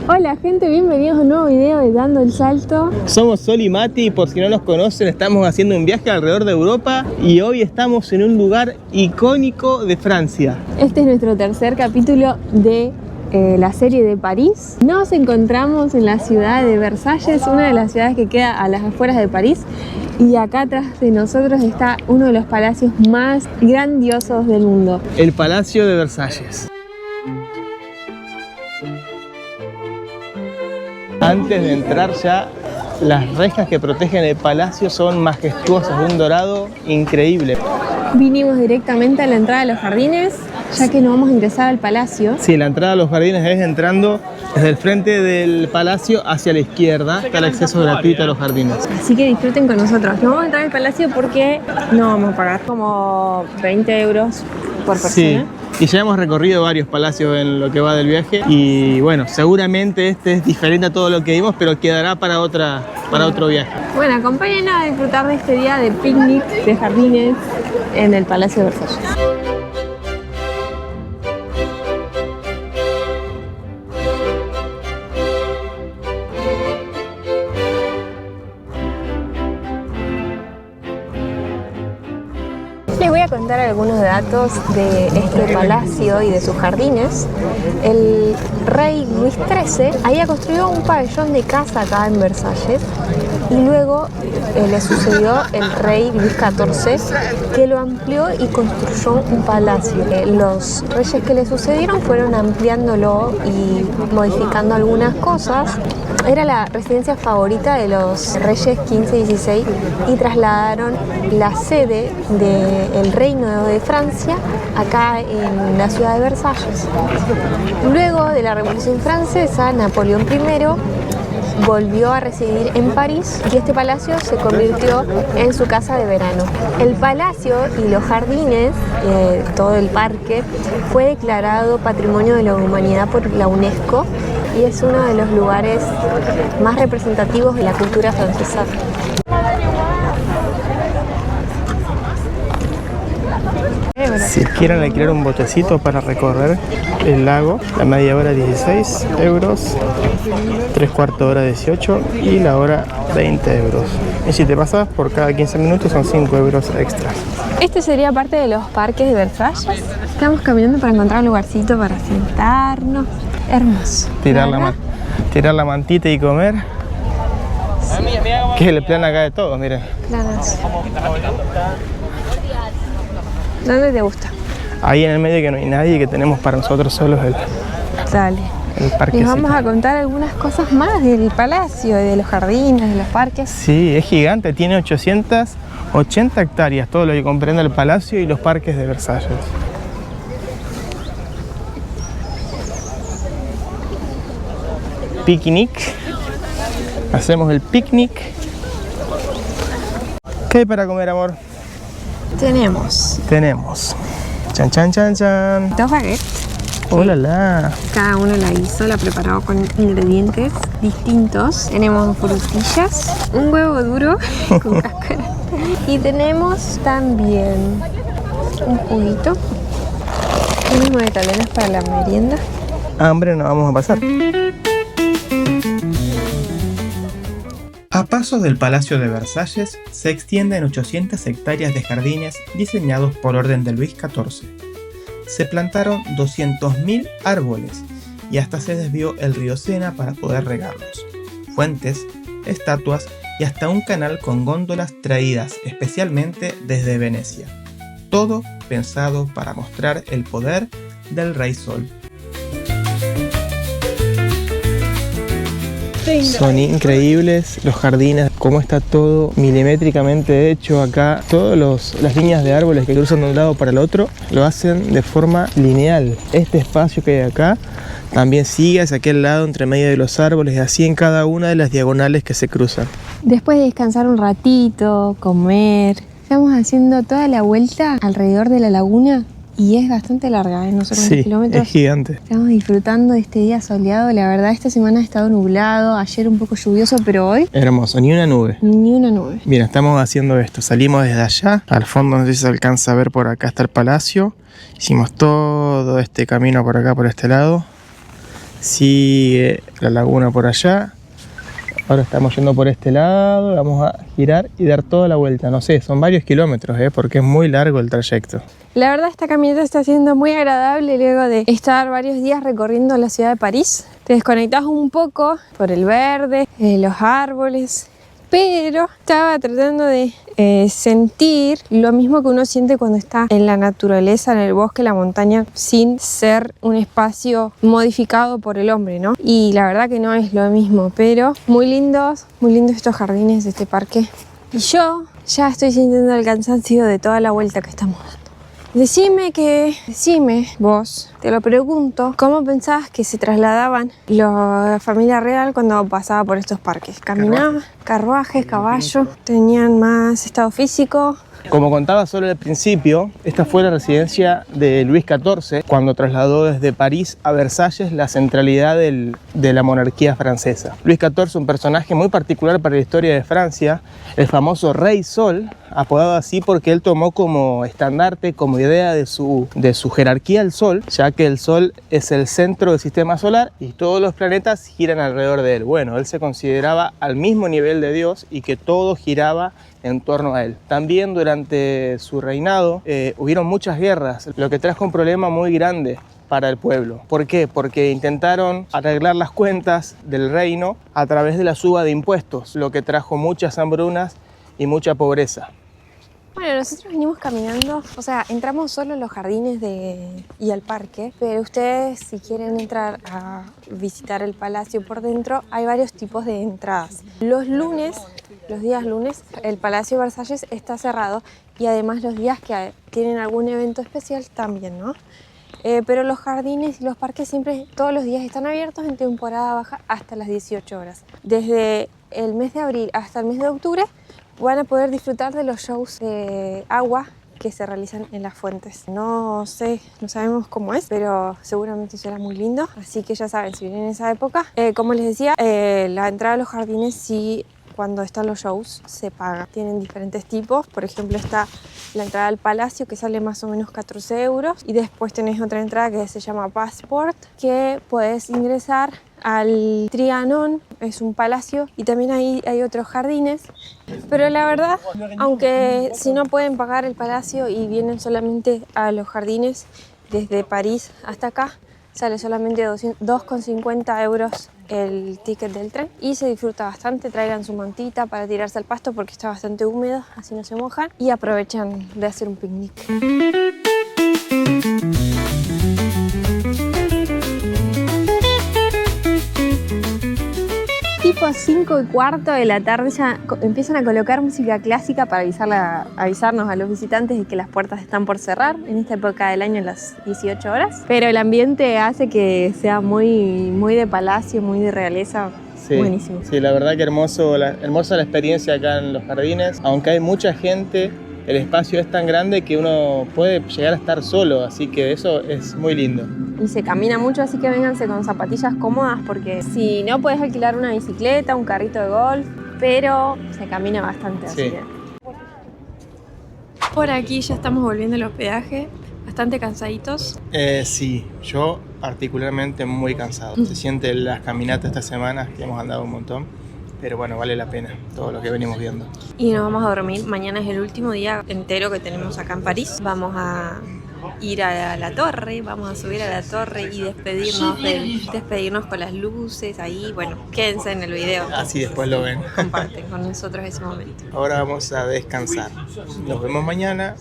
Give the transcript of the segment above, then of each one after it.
Hola gente, bienvenidos a un nuevo video de Dando el Salto. Somos Sol y Mati, por si no nos conocen, estamos haciendo un viaje alrededor de Europa y hoy estamos en un lugar icónico de Francia. Este es nuestro tercer capítulo de la serie de París. Nos encontramos en la ciudad de Versalles, una de las ciudades que queda a las afueras de París. Y acá atrás de nosotros está uno de los palacios más grandiosos del mundo. El Palacio de Versalles. Antes de entrar ya, las rejas que protegen el palacio son majestuosas, de un dorado increíble. Vinimos directamente a la entrada de los jardines, ya que no vamos a ingresar al palacio. Sí, la entrada a los jardines es entrando desde el frente del palacio hacia la izquierda. Está el acceso gratuito a los jardines. Así que disfruten con nosotros. No vamos a entrar al palacio porque no vamos a pagar como 20 euros por persona. Sí. Y ya hemos recorrido varios palacios en lo que va del viaje y bueno, seguramente este es diferente a todo lo que vimos, pero quedará para otro viaje. Bueno, acompáñenos a disfrutar de este día de picnic, de jardines en el Palacio de Versalles. Les voy a contar algunos datos de este palacio y de sus jardines. El rey Luis XIII había construido un pabellón de caza acá en Versalles y luego le sucedió el rey Luis XIV, que lo amplió y construyó un palacio. Los reyes que le sucedieron fueron ampliándolo y modificando algunas cosas. Era la residencia favorita de los reyes XV y XVI y trasladaron la sede del reino de Francia acá en la ciudad de Versalles. Luego de la Revolución Francesa, Napoleón I volvió a residir en París y este palacio se convirtió en su casa de verano. El palacio y los jardines, todo el parque, fue declarado Patrimonio de la Humanidad por la UNESCO y es uno de los lugares más representativos de la cultura francesa. Si quieren alquilar un botecito para recorrer el lago, la media hora 16 euros, 3/4 hora 18 y la hora 20 euros. Y si te pasas, por cada 15 minutos son 5 euros extras. Este sería parte de los parques de Versalles. Estamos caminando para encontrar un lugarcito para sentarnos. Hermoso. Tirar la mantita y comer. Sí. Que es el plan acá de todos, miren. Claro. ¿Dónde te gusta? Ahí en el medio que no hay nadie, que tenemos para nosotros solos el parquecito. Les vamos a contar algunas cosas más del palacio, de los jardines, de los parques. Sí, es gigante, tiene 880 hectáreas, todo lo que comprende el palacio y los parques de Versalles. Picnic. Hacemos el picnic. ¿Qué hay para comer, amor? Tenemos. Chan, chan, chan, chan. 2 baguettes. ¡Hola, la! Cada uno la preparó con ingredientes distintos. Tenemos frutillas, un huevo duro con cáscara. Y tenemos también un juguito. Un mismo de italianos para la merienda. Hambre no vamos a pasar. A pasos del Palacio de Versalles se extienden 800 hectáreas de jardines diseñados por orden de Luis XIV. Se plantaron 200.000 árboles y hasta se desvió el río Sena para poder regarlos. Fuentes, estatuas y hasta un canal con góndolas traídas especialmente desde Venecia. Todo pensado para mostrar el poder del Rey Sol. Son increíbles los jardines, cómo está todo milimétricamente hecho acá. Todas las líneas de árboles que cruzan de un lado para el otro lo hacen de forma lineal. Este espacio que hay acá también sigue hacia aquel lado entre medio de los árboles, así en cada una de las diagonales que se cruzan. Después de descansar un ratito, comer, estamos haciendo toda la vuelta alrededor de la laguna. Y es bastante larga, no sé cuántos kilómetros. Es gigante. Estamos disfrutando de este día soleado. La verdad, esta semana ha estado nublado, ayer un poco lluvioso, pero hoy... Hermoso, ni una nube. Ni una nube. Bien, estamos haciendo esto. Salimos desde allá. Al fondo, no sé si se alcanza a ver, por acá está el palacio. Hicimos todo este camino por acá, por este lado. Sigue la laguna por allá. Ahora estamos yendo por este lado, vamos a girar y dar toda la vuelta. No sé, son varios kilómetros, porque es muy largo el trayecto. La verdad, esta caminata está siendo muy agradable luego de estar varios días recorriendo la ciudad de París. Te desconectas un poco por el verde, los árboles, pero estaba tratando de sentir lo mismo que uno siente cuando está en la naturaleza, en el bosque, la montaña, sin ser un espacio modificado por el hombre, ¿no? Y la verdad que no es lo mismo, pero muy lindos estos jardines de este parque. Y yo ya estoy sintiendo el cansancio de toda la vuelta que estamos dando. Decime vos, te lo pregunto, ¿cómo pensabas que se trasladaban la familia real cuando pasaba por estos parques? ¿Caminaban? ¿Carruajes? ¿Caballos? ¿Tenían más estado físico? Como contaba solo al principio, esta fue la residencia de Luis XIV cuando trasladó desde París a Versalles la centralidad de la monarquía francesa. Luis XIV, un personaje muy particular para la historia de Francia, el famoso Rey Sol, apodado así porque él tomó como estandarte, como idea de su jerarquía el Sol, ya que el Sol es el centro del sistema solar y todos los planetas giran alrededor de él. Bueno, él se consideraba al mismo nivel de Dios y que todo giraba en torno a él. También durante su reinado hubieron muchas guerras, lo que trajo un problema muy grande para el pueblo. ¿Por qué? Porque intentaron arreglar las cuentas del reino a través de la suba de impuestos, lo que trajo muchas hambrunas y mucha pobreza. Bueno, nosotros venimos caminando, o sea, entramos solo a los jardines y al parque, pero ustedes si quieren entrar a visitar el palacio por dentro, hay varios tipos de entradas. Los días lunes, el Palacio de Versalles está cerrado y además los días que tienen algún evento especial también, ¿no? Pero los jardines y los parques siempre, todos los días están abiertos en temporada baja hasta las 18 horas. Desde el mes de abril hasta el mes de octubre van a poder disfrutar de los shows de agua que se realizan en las fuentes. No sabemos cómo es, pero seguramente será muy lindo. Así que ya saben, si vienen en esa época. Como les decía, la entrada a los jardines sí, cuando están los shows se paga. Tienen diferentes tipos, por ejemplo está la entrada al palacio que sale más o menos 14 euros y después tenés otra entrada que se llama Passport, que puedes ingresar al Trianon, es un palacio y también hay otros jardines, pero la verdad, aunque si no pueden pagar el palacio y vienen solamente a los jardines desde París hasta acá, sale solamente 2,50 euros el ticket del tren y se disfruta bastante. Traigan su mantita para tirarse al pasto porque está bastante húmedo, así no se mojan y aprovechan de hacer un picnic. Tipo 5:15 de la tarde ya empiezan a colocar música clásica para avisarnos a los visitantes de que las puertas están por cerrar en esta época del año a las 18 horas. Pero el ambiente hace que sea muy de palacio, muy de realeza. Sí, buenísimo. Sí, la verdad que hermosa la experiencia acá en los jardines. Aunque hay mucha gente, el espacio es tan grande que uno puede llegar a estar solo, así que eso es muy lindo. Y se camina mucho, así que vénganse con zapatillas cómodas porque si no puedes alquilar una bicicleta, un carrito de golf, pero se camina bastante, así que... Por aquí ya estamos volviendo al hospedaje, bastante cansaditos. Sí, yo particularmente muy cansado. Se sienten las caminatas estas semanas que hemos andado un montón. Pero bueno, vale la pena todo lo que venimos viendo. Y nos vamos a dormir. Mañana es el último día entero que tenemos acá en París. Vamos a ir a la torre, vamos a subir a la torre y despedirnos con las luces ahí. Bueno, quédense en el video. Así después lo ven. Comparten con nosotros ese momento. Ahora vamos a descansar. Nos vemos mañana.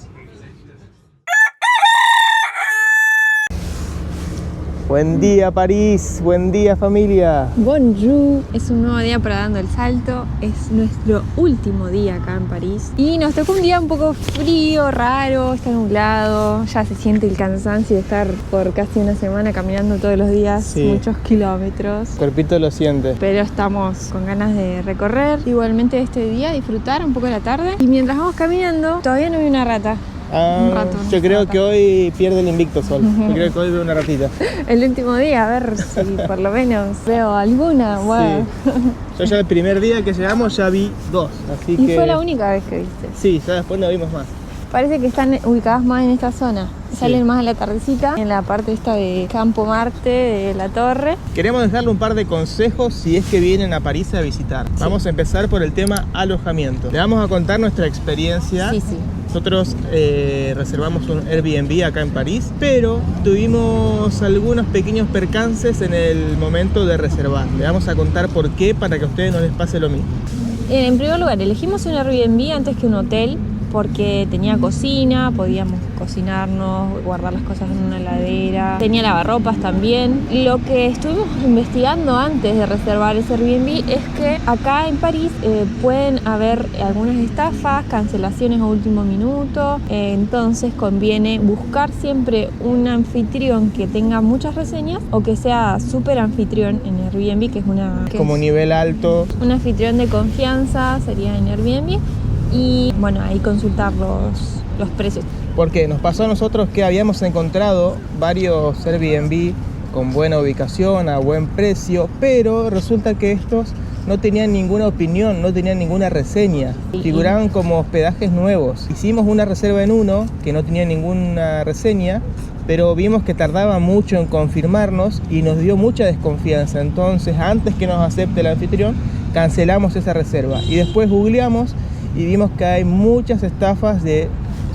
Buen día París, buen día familia. Bonjour, es un nuevo día para Dando el Salto, es nuestro último día acá en París y nos tocó un día un poco frío, raro, está nublado, ya se siente el cansancio de estar por casi una semana caminando todos los días, sí, muchos kilómetros. El cuerpito lo siente. Pero estamos con ganas de recorrer igualmente este día, disfrutar un poco de la tarde y mientras vamos caminando todavía no vi una rata. Un rato, yo creo que hoy pierde el invicto Sol. Yo creo que hoy veo una ratita. El último día, a ver si por lo menos veo alguna. Bueno. Sí. Yo ya el primer día que llegamos ya vi 2. Así ¿Y que... fue la única vez que viste? Sí, ya después no vimos más. Parece que están ubicadas más en esta zona. Salen más a la tardecita, en la parte esta de Campo Marte, de la torre. Queremos dejarle un par de consejos si es que vienen a París a visitar. Sí. Vamos a empezar por el tema alojamiento. Le vamos a contar nuestra experiencia. Sí. Nosotros reservamos un Airbnb acá en París, pero tuvimos algunos pequeños percances en el momento de reservar. Le vamos a contar por qué, para que a ustedes no les pase lo mismo. En primer lugar, elegimos un Airbnb antes que un hotel porque tenía cocina, podíamos cocinarnos, guardar las cosas en una heladera, tenía lavarropas también. Lo que estuvimos investigando antes de reservar ese Airbnb es que acá en París pueden haber algunas estafas, cancelaciones a último minuto, entonces conviene buscar siempre un anfitrión que tenga muchas reseñas o que sea súper anfitrión en Airbnb, que es como nivel alto. Un anfitrión de confianza sería en Airbnb. Y bueno, ahí consultar los precios. Porque nos pasó a nosotros que habíamos encontrado varios Airbnb con buena ubicación, a buen precio, pero resulta que estos no tenían ninguna opinión, no tenían ninguna reseña, figuraban como hospedajes nuevos. Hicimos una reserva en uno que no tenía ninguna reseña, pero vimos que tardaba mucho en confirmarnos y nos dio mucha desconfianza. Entonces, antes que nos acepte el anfitrión, cancelamos esa reserva y después googleamos y vimos que hay muchas estafas de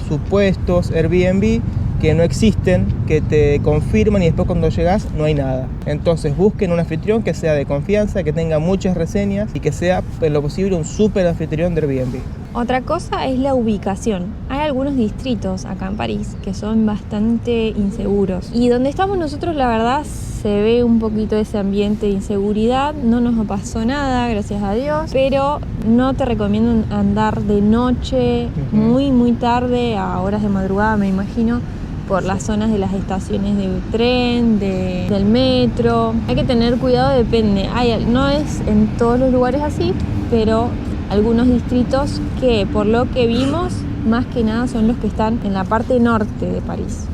supuestos Airbnb que no existen, que te confirman y después cuando llegas no hay nada. Entonces busquen un anfitrión que sea de confianza, que tenga muchas reseñas y que sea en lo posible un súper anfitrión de Airbnb. Otra cosa es la ubicación. Hay algunos distritos acá en París que son bastante inseguros. Y donde estamos nosotros, la verdad, se ve un poquito ese ambiente de inseguridad. No nos pasó nada, gracias a Dios. Pero no te recomiendo andar de noche, muy tarde, a horas de madrugada, me imagino, por las zonas de las estaciones de tren, del metro. Hay que tener cuidado, depende. No es en todos los lugares así, pero algunos distritos que, por lo que vimos, más que nada son los que están en la parte norte de París.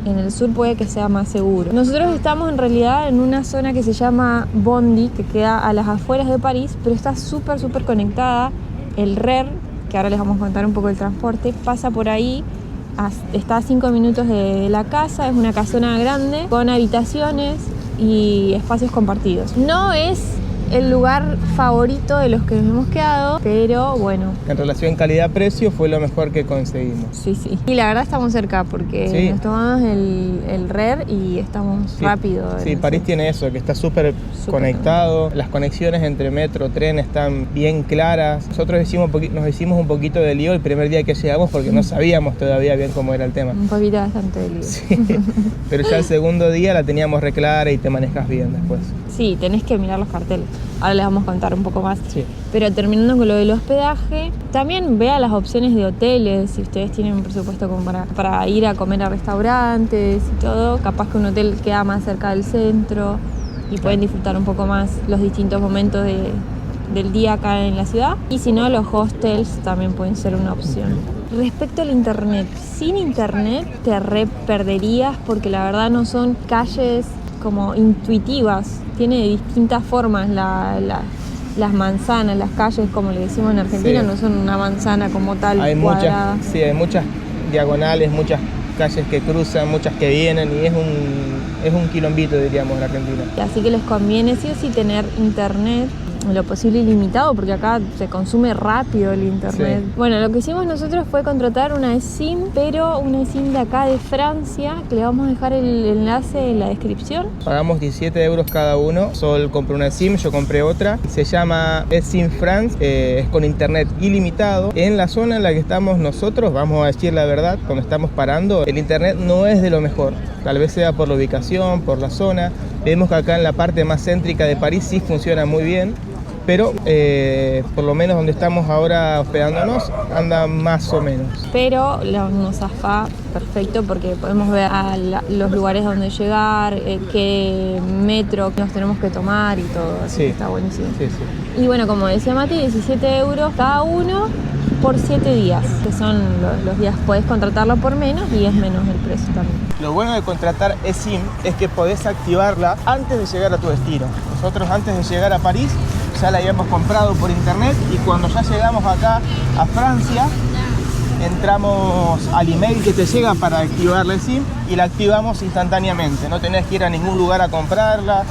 En el sur puede que sea más seguro. Nosotros estamos en realidad en una zona que se llama Bondy, que queda a las afueras de París, pero está súper conectada. El RER, que ahora les vamos a contar un poco el transporte, pasa por ahí. Está a 5 minutos de la casa, es una casona grande con habitaciones y espacios compartidos. No es el lugar favorito de los que nos hemos quedado, pero bueno. En relación calidad-precio fue lo mejor que conseguimos. Sí. Y la verdad estamos cerca porque nos tomamos el RER y estamos rápido. Sí, París tiene eso, que está súper conectado. Las conexiones entre metro, tren están bien claras. Nosotros nos hicimos un poquito de lío el primer día que llegamos porque no sabíamos todavía bien cómo era el tema. Un poquito bastante de lío. Sí, pero ya el segundo día la teníamos re clara y te manejas bien después. Sí, tenés que mirar los carteles. Ahora les vamos a contar un poco más. Sí. Pero terminando con lo del hospedaje, también vea las opciones de hoteles. Si ustedes tienen un presupuesto como para ir a comer a restaurantes y todo, capaz que un hotel queda más cerca del centro y pueden disfrutar un poco más los distintos momentos del día acá en la ciudad. Y si no, los hostels también pueden ser una opción. Respecto al internet, sin internet te perderías porque la verdad no son calles como intuitivas, tiene distintas formas las manzanas, las calles, como le decimos en Argentina, no son una manzana como tal cuadrada. Hay muchas diagonales, muchas calles que cruzan, muchas que vienen y es un quilombito, diríamos, en Argentina. Así que les conviene sí o sí tener internet, lo posible ilimitado, porque acá se consume rápido el internet. Sí. Bueno, lo que hicimos nosotros fue contratar una SIM, pero una SIM de acá de Francia, que le vamos a dejar el enlace en la descripción. Pagamos 17 euros cada uno. Sol compró una SIM, yo compré otra. Se llama SIM France, es con internet ilimitado. En la zona en la que estamos nosotros, vamos a decir la verdad, cuando estamos parando, el internet no es de lo mejor. Tal vez sea por la ubicación, por la zona. Vemos que acá en la parte más céntrica de París sí funciona muy bien. Pero por lo menos donde estamos ahora hospedándonos anda más o menos. Pero nos zafa perfecto porque podemos ver los lugares donde llegar, qué metro nos tenemos que tomar y todo, así que está buenísimo. Sí. Y bueno, como decía Mati, 17 euros cada uno por 7 días, que son los días, podés contratarlo por menos y es menos el precio también. Lo bueno de contratar eSIM es que podés activarla antes de llegar a tu destino. Nosotros antes de llegar a París ya la habíamos comprado por internet y cuando ya llegamos acá a Francia entramos al email que te llega para activar la SIM y la activamos instantáneamente. No tenés que ir a ningún lugar a comprarla,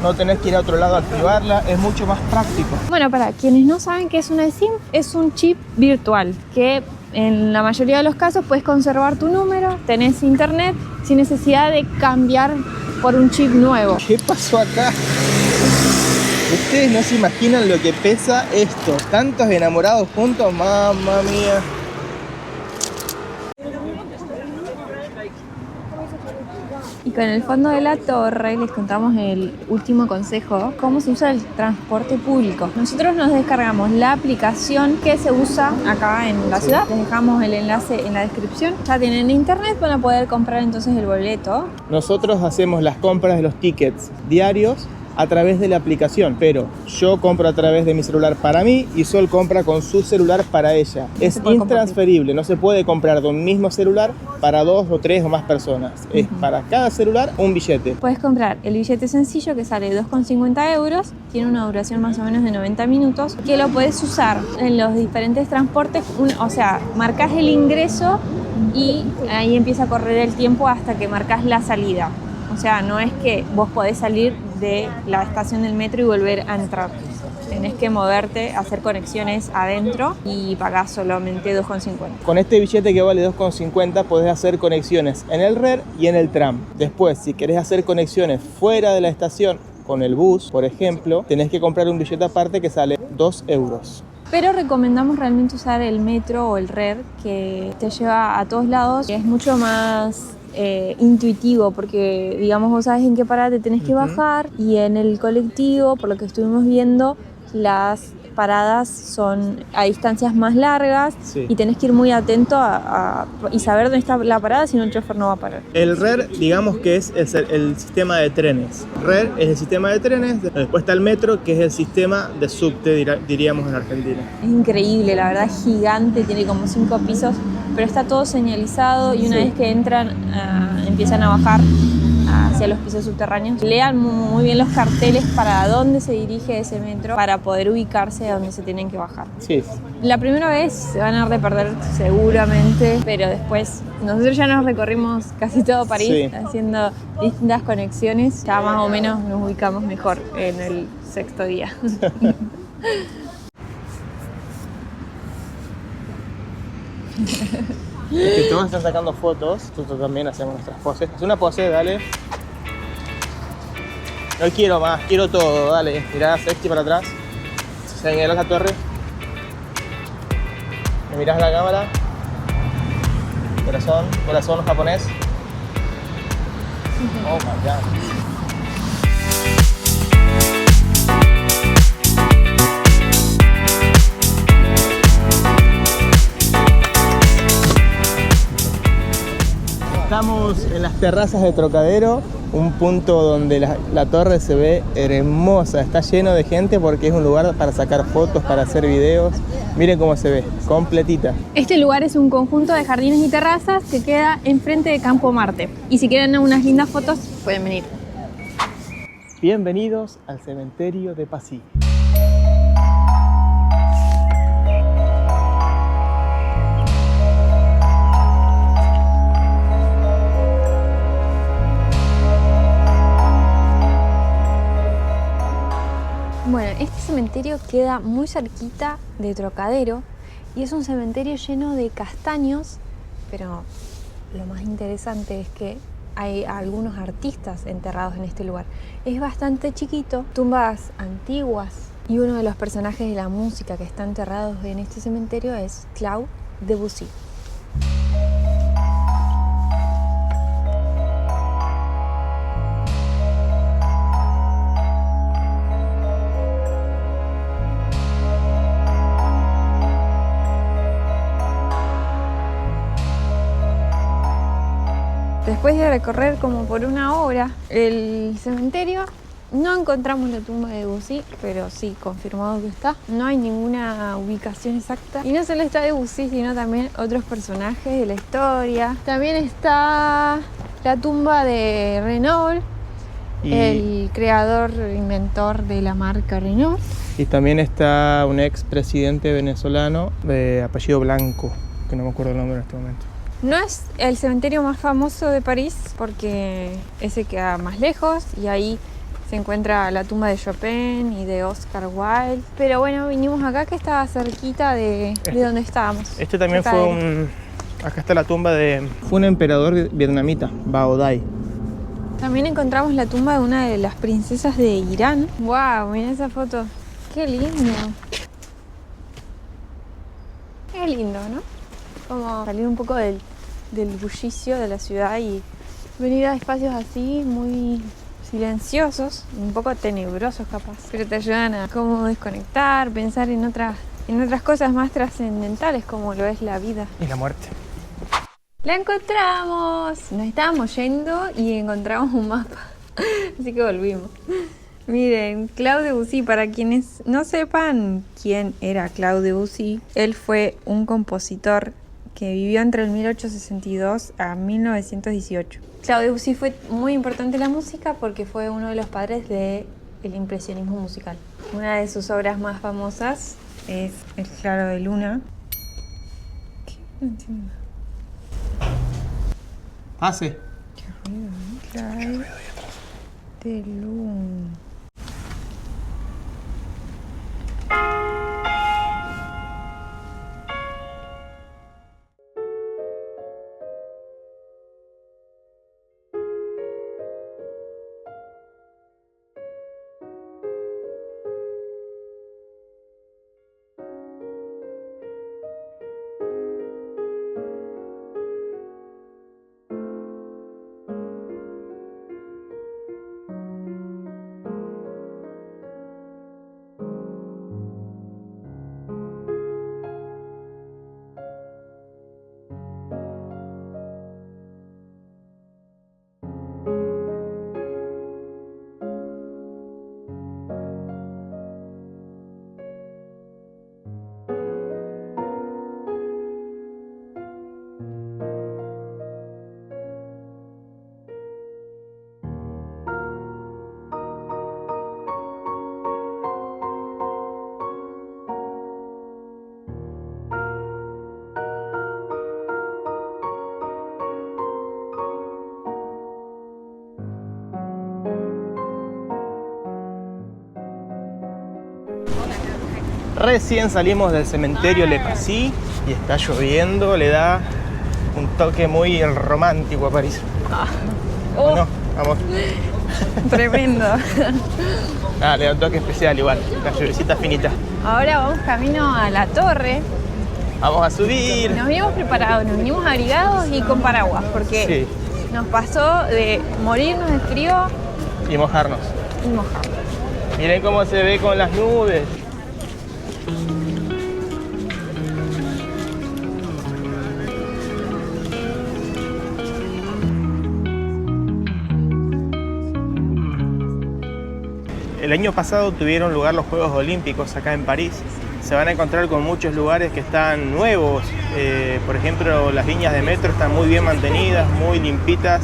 no tenés que ir a otro lado a activarla, es mucho más práctico. Bueno, para quienes no saben qué es una SIM, es un chip virtual que en la mayoría de los casos puedes conservar tu número, tenés internet sin necesidad de cambiar por un chip nuevo. ¿Qué pasó acá? Ustedes no se imaginan lo que pesa esto. Tantos enamorados juntos, mamma mía. Y con el fondo de la torre les contamos el último consejo, cómo se usa el transporte público. Nosotros nos descargamos la aplicación que se usa acá en la ciudad. Les dejamos el enlace en la descripción. Ya tienen internet, van a poder comprar entonces el boleto. Nosotros hacemos las compras de los tickets diarios a través de la aplicación, pero yo compro a través de mi celular para mí y Sol compra con su celular para ella. Es intransferible, no se puede comprar de un mismo celular para 2 o 3 o más personas. Es para cada celular un billete. Puedes comprar el billete sencillo que sale 2,50 euros, tiene una duración más o menos de 90 minutos, que lo puedes usar en los diferentes transportes, o sea, marcas el ingreso y ahí empieza a correr el tiempo hasta que marcas la salida. O sea, no es que vos podés salir de la estación del metro y volver a entrar. Tenés que moverte, hacer conexiones adentro y pagás solamente 2,50. Con este billete que vale 2,50 podés hacer conexiones en el RER y en el tram. Después, si querés hacer conexiones fuera de la estación con el bus, por ejemplo, tenés que comprar un billete aparte que sale 2 euros. Pero recomendamos realmente usar el metro o el RER, que te lleva a todos lados. Es mucho más intuitivo, porque digamos vos sabes en qué parada te tenés que bajar, y en el colectivo, por lo que estuvimos viendo, las paradas son a distancias más largas, sí, y tenés que ir muy atento y saber dónde está la parada, si no el chofer no va a parar. El RER, digamos que es el sistema de trenes. RER es el sistema de trenes, después está el metro, que es el sistema de subte, diríamos en Argentina. Es increíble, la verdad, gigante, tiene como 5 pisos, pero está todo señalizado y una vez que entran empiezan a bajar hacia los pisos subterráneos. Lean muy bien los carteles para dónde se dirige ese metro para poder ubicarse a dónde se tienen que bajar. Sí. La primera vez se van a perder seguramente, pero después nosotros ya nos recorrimos casi todo París, sí, haciendo distintas conexiones. Ya más o menos nos ubicamos mejor en el 6º día. Es que todos están sacando fotos, nosotros también hacemos nuestras poses. Haz una pose, dale. No quiero más, quiero todo, dale. Mirá, sexy para atrás. Señalás la torre. Me mirás la cámara. Corazón, corazón japonés. Oh my god. Estamos en las terrazas de Trocadero, un punto donde la torre se ve hermosa, está lleno de gente porque es un lugar para sacar fotos, para hacer videos. Miren cómo se ve, completita. Este lugar es un conjunto de jardines y terrazas que queda enfrente de Campo Marte. Y si quieren unas lindas fotos, pueden venir. Bienvenidos al cementerio de Passy. Bueno, este cementerio queda muy cerquita de Trocadero y es un cementerio lleno de castaños, pero lo más interesante es que hay algunos artistas enterrados en este lugar. Es bastante chiquito, tumbas antiguas, y uno de los personajes de la música que está enterrados en este cementerio es Claude Debussy. Después de recorrer como por 1 hora el cementerio, no encontramos la tumba de Debussy, pero sí, confirmado que está. No hay ninguna ubicación exacta. Y no solo está Debussy, sino también otros personajes de la historia. También está la tumba de Renault, el creador, inventor de la marca Renault. Y también está un expresidente venezolano de apellido Blanco, que no me acuerdo el nombre en este momento. No es el cementerio más famoso de París porque ese queda más lejos y ahí se encuentra la tumba de Chopin y de Oscar Wilde. Pero bueno, vinimos acá que estaba cerquita de donde estábamos. Este también fue un... Acá está la tumba de... Fue un emperador vietnamita, Bao Dai. También encontramos la tumba de una de las princesas de Irán. ¡Wow! Mira esa foto. ¡Qué lindo! Qué lindo, ¿no? Como salir un poco del bullicio de la ciudad y venir a espacios así muy silenciosos, un poco tenebrosos capaz, pero te ayudan a cómo desconectar, pensar en otras cosas más trascendentales como lo es la vida. Y la muerte. ¡La encontramos! Nos estábamos yendo y encontramos un mapa, así que volvimos. Miren, Claude Debussy, para quienes no sepan quién era Claude Debussy, él fue un compositor que vivió entre el 1862 a 1918. Claude Debussy fue muy importante en la música porque fue uno de los padres del impresionismo musical. Una de sus obras más famosas es El Claro de Luna. ¿Qué? No entiendo. Pase. Qué ruido, ¿eh? Claro de Luna. Recién salimos del cementerio Le Passy y está lloviendo, le da un toque muy romántico a París. Oh, ¿No, amor? tremendo. Le da un toque especial igual, la lluviecita finita. Ahora vamos camino a la torre. Vamos a subir. Nos vinimos preparados, nos vinimos abrigados y con paraguas porque Sí. nos pasó de morirnos de frío Y mojarnos. y mojarnos. Miren cómo se ve con las nubes. El año pasado tuvieron lugar los Juegos Olímpicos acá en París. Se van a encontrar con muchos lugares que están nuevos. Por ejemplo, las líneas de metro están muy bien mantenidas, muy limpitas,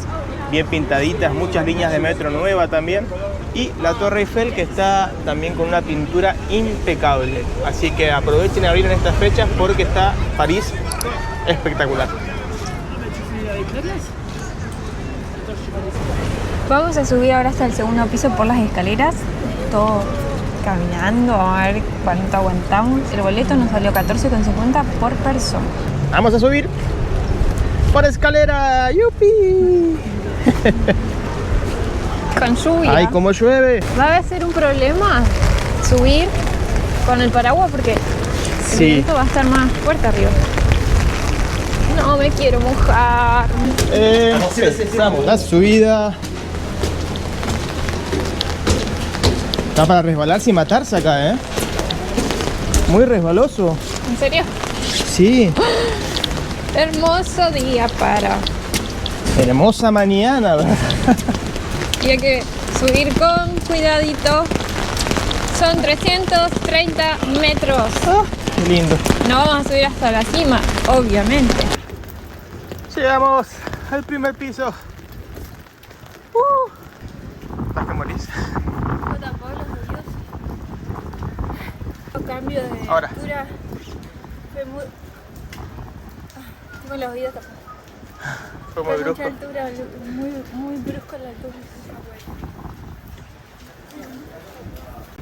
bien pintaditas, muchas líneas de metro nuevas también. Y la Torre Eiffel, que está también con una pintura impecable. Así que aprovechen a abrir en estas fechas porque está París espectacular. Vamos a subir ahora hasta el segundo piso por las escaleras, todo caminando, a ver cuánto aguantamos. El boleto nos salió 14,50 por persona. Vamos a subir por escalera. ¡Yupi! Con lluvia. ¡Ay, cómo llueve! Va a ser un problema subir con el paraguas porque el viento va a estar más fuerte arriba. No me quiero mojar. Empezamos la subida. Está para resbalarse y matarse acá, ¿eh? Muy resbaloso. ¿En serio? Sí. Hermoso día para... Hermosa mañana, ¿verdad? Y hay que subir con cuidadito. Son 330 metros. Ah, qué lindo. No vamos a subir hasta la cima, obviamente. Llegamos al primer piso. Vas que morís. Cambio de Ahora. altura fue muy... Me los oídos. Fue muy brusco. Mucha altura, muy brusco la altura.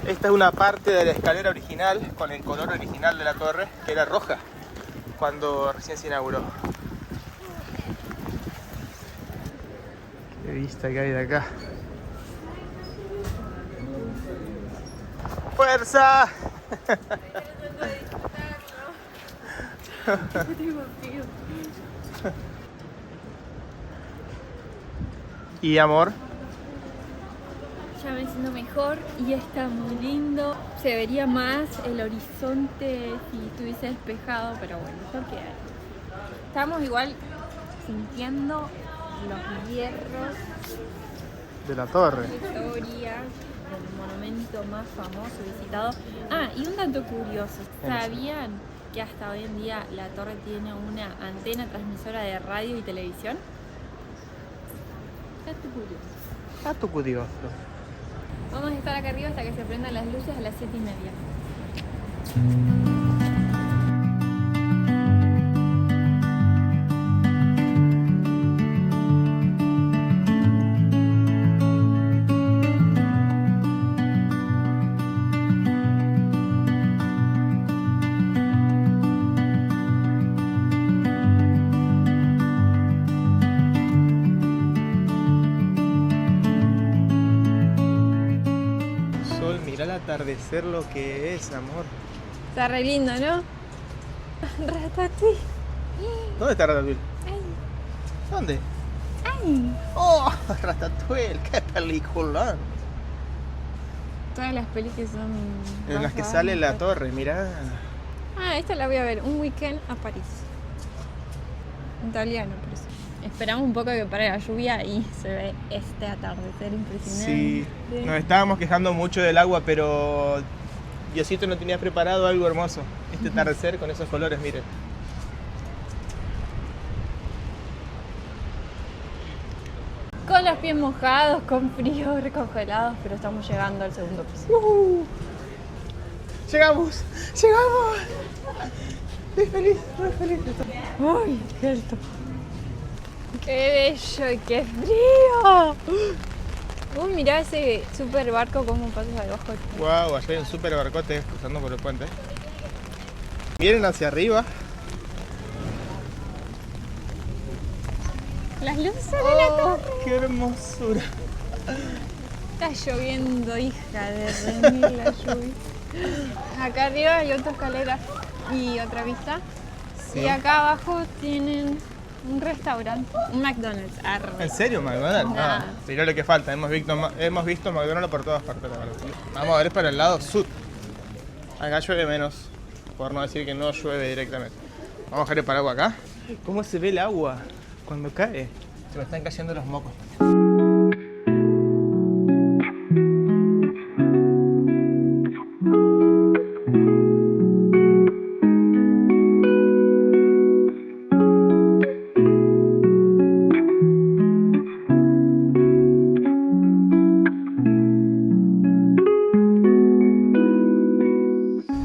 Esta es una parte de la escalera original con el color original de la torre, que era roja cuando recién se inauguró. Qué vista que hay de acá. ¡Fuerza! ¿Y amor? Ya me siento mejor y está muy lindo. Se vería más el horizonte si estuviese despejado, pero bueno, eso que hay. Estamos igual sintiendo los hierros De la torre. de Victoria, el monumento más famoso visitado. Ah, y un dato curioso. ¿Sabían que hasta hoy en día la torre tiene una antena transmisora de radio y televisión? Dato curioso. Dato curioso. Vamos a estar acá arriba hasta que se prendan las luces a las 7:30. Sol, mira el atardecer lo que es, amor. Está re lindo, ¿no? Ratatouille. ¿Dónde está Ratatouille? Ay, ¿Dónde? ay. ¡Oh! Ratatouille, qué película. Todas las pelis que son... En las que basadas sale en la esto. torre, mirá. Ah, esta la voy a ver. Un weekend a París. Italiano, por eso. Esperamos un poco que pare la lluvia y se ve este atardecer impresionante. Sí, nos estábamos quejando mucho del agua, pero Diosito no tenía preparado algo hermoso. Este atardecer con esos colores, miren. Con los pies mojados, con frío, recongelados, pero estamos llegando al segundo piso. ¡Llegamos! ¡Llegamos! Estoy feliz, muy feliz. ¡Uy, qué alto! ¡Qué bello y qué frío! Uy, mirá ese super barco cómo pasa debajo. Wow, allá hay un super barcote cruzando por el puente. Miren hacia arriba. Las luces de la torre. ¡Qué hermosura! Está lloviendo, hija de rendir la lluvia. Acá arriba hay otra escalera y otra vista. Sí. Y acá abajo tienen un restaurante, un McDonald's. Arre. ¿En serio, McDonald's? Nah. Ah, mirá lo que falta. Hemos visto McDonald's por todas partes, la verdad. Vamos a ver para el lado sur. Acá llueve menos, por no decir que no llueve directamente. Vamos a dejar el paraguas acá. ¿Cómo se ve el agua cuando cae? Se me están cayendo los mocos.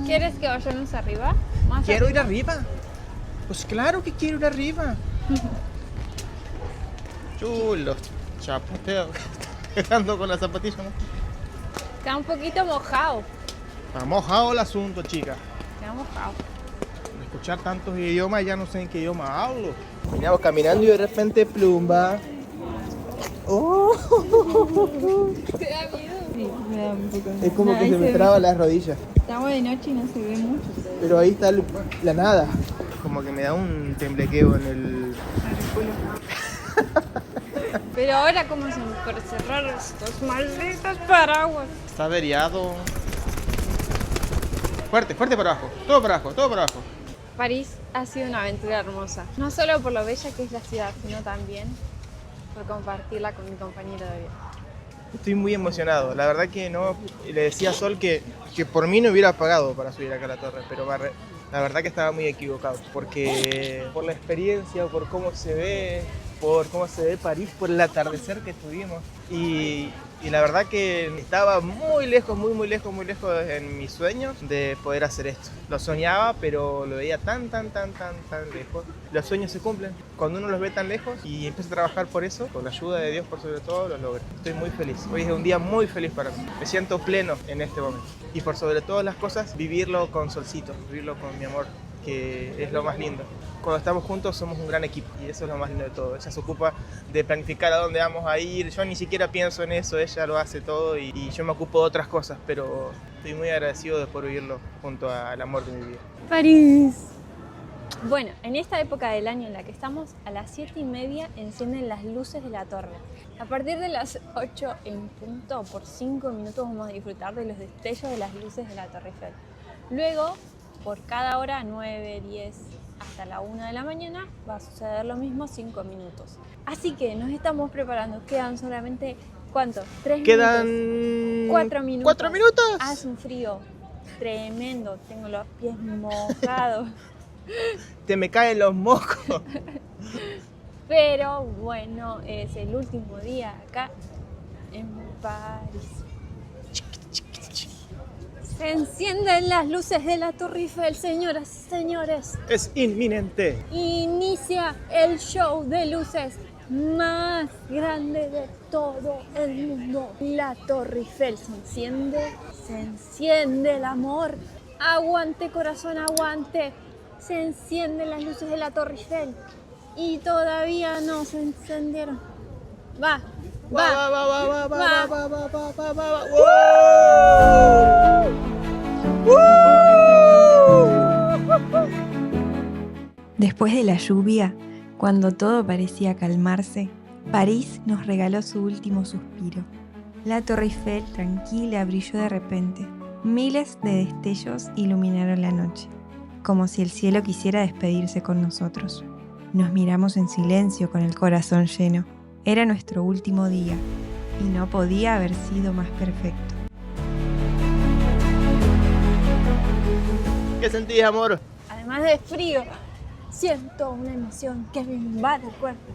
¿Quieres que vayamos arriba? ¿Más ¿Quiero ir arriba? arriba? Pues claro que quiero ir arriba. Chulos chapoteo. Ando con la zapatilla, ¿no? Está un poquito mojado. Está mojado el asunto, chica. Está mojado. Al escuchar tantos idiomas ya no sé en qué idioma hablo. Veníamos caminando y de repente plumba. Oh. ¿Te da miedo? Sí, me da un poco. Es como que se me traba las rodillas. Estamos de noche y no se ve mucho. Pero ahí está la nada. Como que me da un temblequeo en el... Pero ahora, ¿cómo se por cerrar estos malditos paraguas? Está averiado. Fuerte, fuerte para abajo. Todo para abajo, todo para abajo. París ha sido una aventura hermosa. No solo por lo bella que es la ciudad, sino también por compartirla con mi compañero de viaje. Estoy muy emocionado. La verdad que no... Le decía a Sol que por mí no hubiera pagado para subir acá a la torre, pero la verdad que estaba muy equivocado. Porque por la experiencia, por cómo se ve, por cómo se ve París, por el atardecer que tuvimos. Y la verdad que estaba muy lejos, muy lejos en mis sueños de poder hacer esto. Lo soñaba, pero lo veía tan lejos. los sueños se cumplen. Cuando uno los ve tan lejos y empieza a trabajar por eso, con la ayuda de Dios por sobre todo, lo logra. Estoy muy feliz. Hoy es un día muy feliz para mí. Me siento pleno en este momento. Y por sobre todas las cosas, vivirlo con Solcito, vivirlo con mi amor, que es lo más lindo. Cuando estamos juntos somos un gran equipo y eso es lo más lindo de todo. Ella se ocupa de planificar a dónde vamos a ir. Yo ni siquiera pienso en eso, ella lo hace todo y yo me ocupo de otras cosas, pero estoy muy agradecido de poder vivirlo junto al amor de mi vida. París. Bueno, en esta época del año en la que estamos, a las 7:30 encienden las luces de la torre. A partir de las 8 en punto, por 5 minutos vamos a disfrutar de los destellos de las luces de la Torre Eiffel. Luego, por cada hora, 9, 10, hasta la 1 de la mañana, va a suceder lo mismo 5 minutos. Así que nos estamos preparando. Quedan solamente, ¿cuánto? 3 Quedan... minutos. 4 minutos. 4 minutos. Hace un frío tremendo. Tengo los pies mojados. Te me caen los mocos. Pero bueno, es el último día acá en París. Se encienden las luces de la Torre Eiffel, señoras y señores. Es inminente. Inicia el show de luces más grande de todo el mundo. La Torre Eiffel se enciende el amor. Aguante, corazón, aguante. Se encienden las luces de la Torre Eiffel y todavía no se encendieron. Va. Después de la lluvia, cuando todo parecía calmarse, París nos regaló su último suspiro. La Torre Eiffel, tranquila, brilló de repente. Miles de destellos iluminaron la noche, como si el cielo quisiera despedirse con nosotros. Nos miramos en silencio con el corazón lleno. Era nuestro último día y no podía haber sido más perfecto. ¿Qué sentís, amor? Además de frío, siento una emoción que me invade el cuerpo.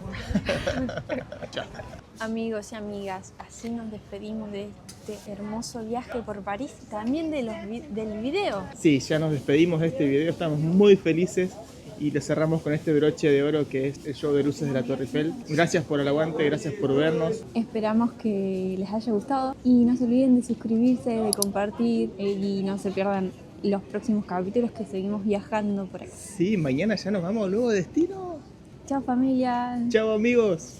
Amigos y amigas, así nos despedimos de este hermoso viaje por París y también del video. Sí, ya nos despedimos de este video, estamos muy felices y lo cerramos con este broche de oro que es el show de luces de la Torre Eiffel. Gracias por el aguante, gracias por vernos. Esperamos que les haya gustado y no se olviden de suscribirse, de compartir y no se pierdan los próximos capítulos que seguimos viajando por aquí. Sí, mañana ya nos vamos luego de destino. Chao familia. Chao amigos.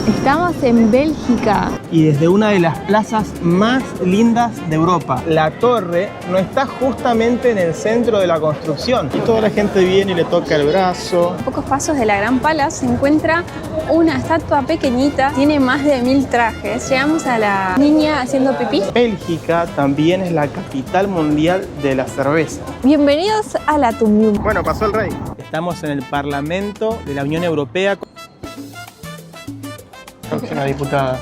Estamos en Bélgica. Y desde una de las plazas más lindas de Europa. La torre no está justamente en el centro de la construcción. Y toda la gente viene y le toca el brazo. A pocos pasos de la Gran Palace se encuentra una estatua pequeñita. Tiene más de 1000 trajes. Llegamos a la niña haciendo pipí. Bélgica también es la capital mundial de la cerveza. Bienvenidos a la Tumbium. Bueno, pasó el rey. Estamos en el Parlamento de la Unión Europea. Próxima diputada.